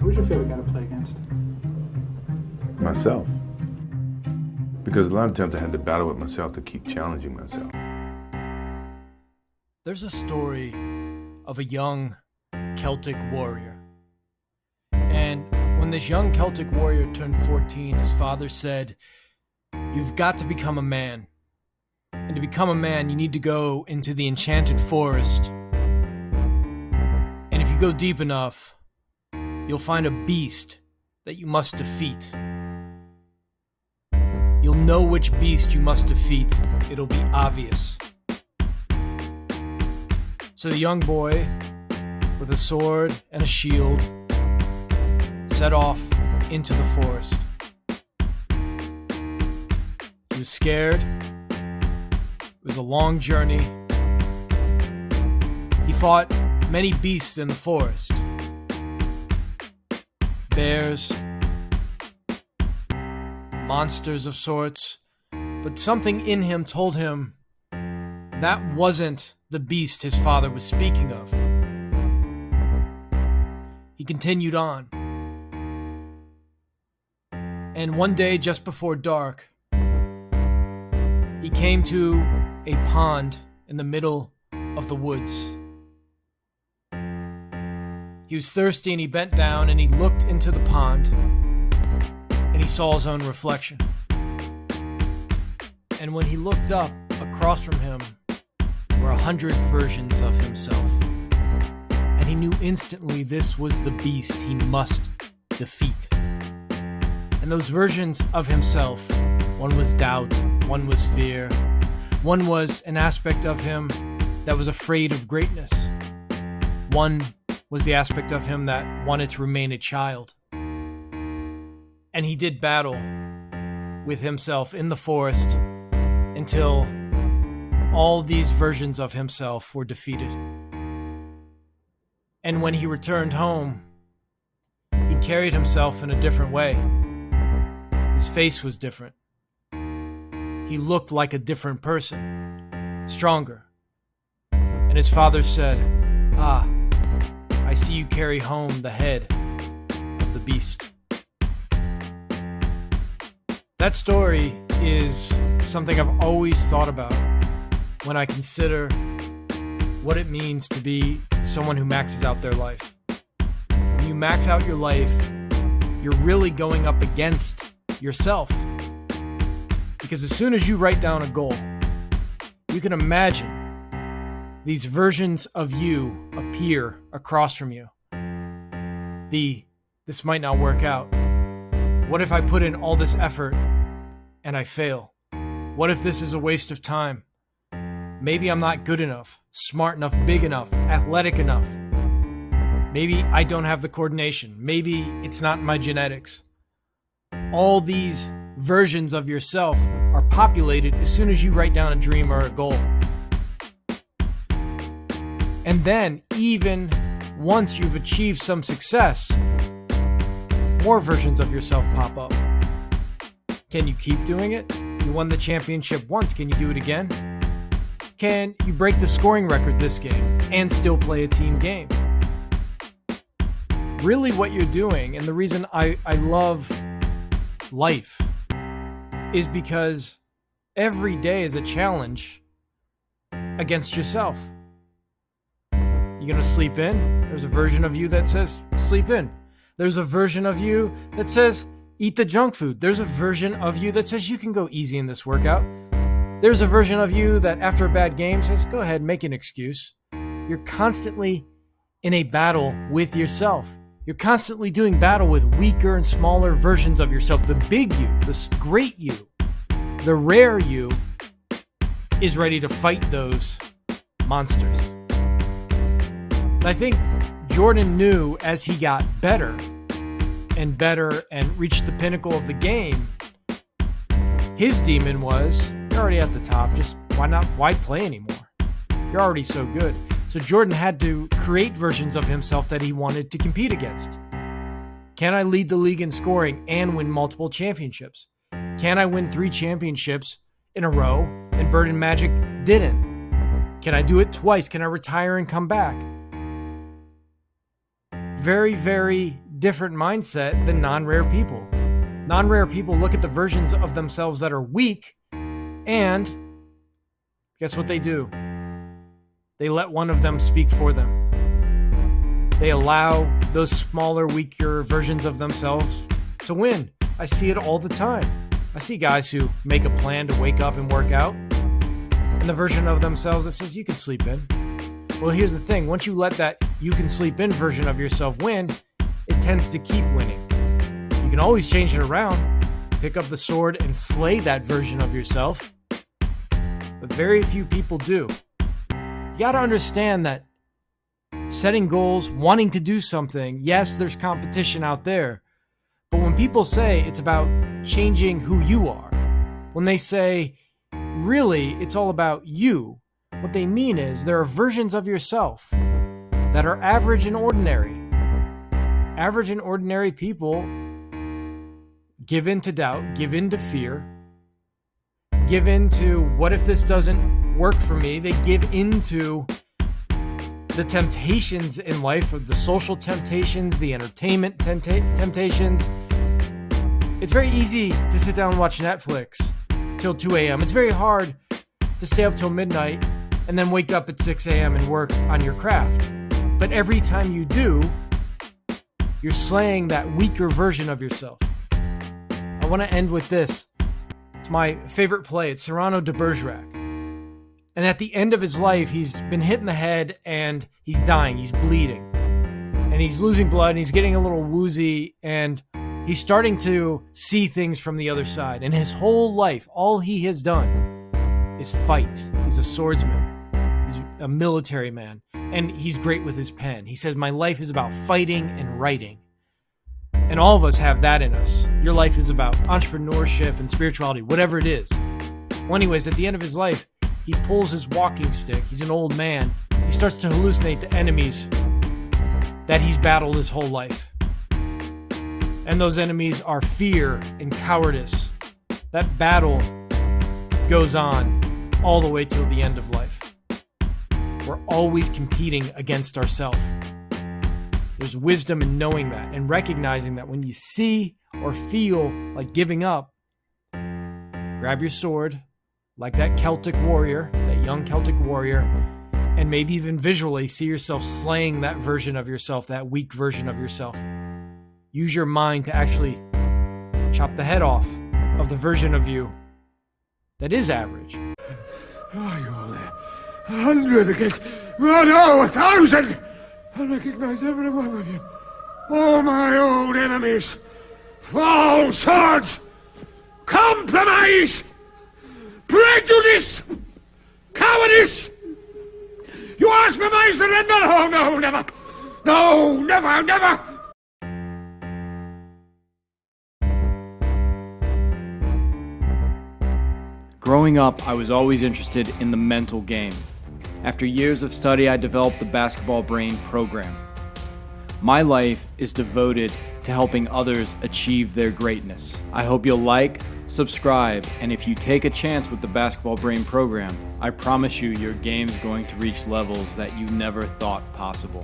Who's your favorite guy to play against? Myself. Because a lot of times I had to battle with myself to keep challenging myself. There's a story of a young Celtic warrior. And when this young Celtic warrior turned 14, his father said, "You've got to become a man. And to become a man, you need to go into the enchanted forest. And if you go deep enough, you'll find a beast that you must defeat. You'll know which beast you must defeat. It'll be obvious." So the young boy, with a sword and a shield, set off into the forest. He was scared. It was a long journey. He fought many beasts in the forest. Bears, monsters of sorts, but something in him told him that wasn't the beast his father was speaking of. He continued on. And one day, just before dark, he came to a pond in the middle of the woods. He was thirsty and he bent down and he looked into the pond and he saw his own reflection. And when he looked up, across from him were 100 versions of himself. And he knew instantly this was the beast he must defeat. And those versions of himself, one was doubt, one was fear, one was an aspect of him that was afraid of greatness. One was the aspect of him that wanted to remain a child. And he did battle with himself in the forest until all these versions of himself were defeated. And when he returned home, he carried himself in a different way. His face was different. He looked like a different person, stronger. And his father said, "Ah, I see you carry home the head of the beast." That story is something I've always thought about when I consider what it means to be someone who maxes out their life. When you max out your life, you're really going up against yourself. Because as soon as you write down a goal, you can imagine these versions of you appear across from you. This might not work out. What if I put in all this effort and I fail? What if this is a waste of time? Maybe I'm not good enough, smart enough, big enough, athletic enough. Maybe I don't have the coordination. Maybe it's not in my genetics. All these versions of yourself are populated as soon as you write down a dream or a goal. And then, even once you've achieved some success, more versions of yourself pop up. Can you keep doing it? You won the championship once. Can you do it again? Can you break the scoring record this game and still play a team game? Really what you're doing, and the reason I love life, is because every day is a challenge against yourself. You gonna sleep in? There's a version of you that says, sleep in. There's a version of you that says, eat the junk food. There's a version of you that says, you can go easy in this workout. There's a version of you that after a bad game says, go ahead, make an excuse. You're constantly in a battle with yourself. You're constantly doing battle with weaker and smaller versions of yourself. The big you, the great you, the rare you is ready to fight those monsters. And I think Jordan knew as he got better and better and reached the pinnacle of the game, his demon was, you're already at the top, just why play anymore? You're already so good. So Jordan had to create versions of himself that he wanted to compete against. Can I lead the league in scoring and win multiple championships? Can I win 3 championships in a row and Bird and Magic didn't? Can I do it twice? Can I retire and come back? Very, very different mindset than non-rare people. Non-rare people look at the versions of themselves that are weak, and guess what they do? They let one of them speak for them. They allow those smaller, weaker versions of themselves to win. I see it all the time. I see guys who make a plan to wake up and work out, and the version of themselves that says, you can sleep in. Well, here's the thing. Once you let that you can sleep in version of yourself win, it tends to keep winning. You can always change it around, pick up the sword and slay that version of yourself, but very few people do. You got to understand that setting goals, wanting to do something, yes, there's competition out there, but when people say it's about changing who you are, when they say, really, it's all about you, what they mean is there are versions of yourself that are average and ordinary. Average and ordinary people give in to doubt, give in to fear, give in to what if this doesn't work for me? They give into the temptations in life, of the social temptations, the entertainment temptations. It's very easy to sit down and watch Netflix till 2 a.m. It's very hard to stay up till midnight and then wake up at 6 a.m. and work on your craft. But every time you do, you're slaying that weaker version of yourself. I want to end with this. It's my favorite play. It's Cyrano de Bergerac. And at the end of his life, he's been hit in the head and he's dying. He's bleeding. And he's losing blood and he's getting a little woozy and he's starting to see things from the other side. And his whole life, all he has done is fight. He's a swordsman. He's a military man. And he's great with his pen. He says, my life is about fighting and writing. And all of us have that in us. Your life is about entrepreneurship and spirituality, whatever it is. Well, anyways, at the end of his life, he pulls his walking stick. He's an old man. He starts to hallucinate the enemies that he's battled his whole life. And those enemies are fear and cowardice. That battle goes on all the way till the end of life. We're always competing against ourselves. There's wisdom in knowing that and recognizing that when you see or feel like giving up, grab your sword, like that Celtic warrior, that young Celtic warrior, and maybe even visually see yourself slaying that version of yourself, that weak version of yourself. Use your mind to actually chop the head off of the version of you that is average. Are you all there? 100 against, well, no, 1,000! I recognize every one of you. All my old enemies. False swords! Compromise! Prejudice! Cowardice! You ask for my surrender? Oh, no, never! No, never, never! Growing up, I was always interested in the mental game. After years of study, I developed the Basketball Brain program. My life is devoted to helping others achieve their greatness. I hope you'll like, subscribe, and if you take a chance with the Basketball Brain program, I promise you your game's going to reach levels that you never thought possible.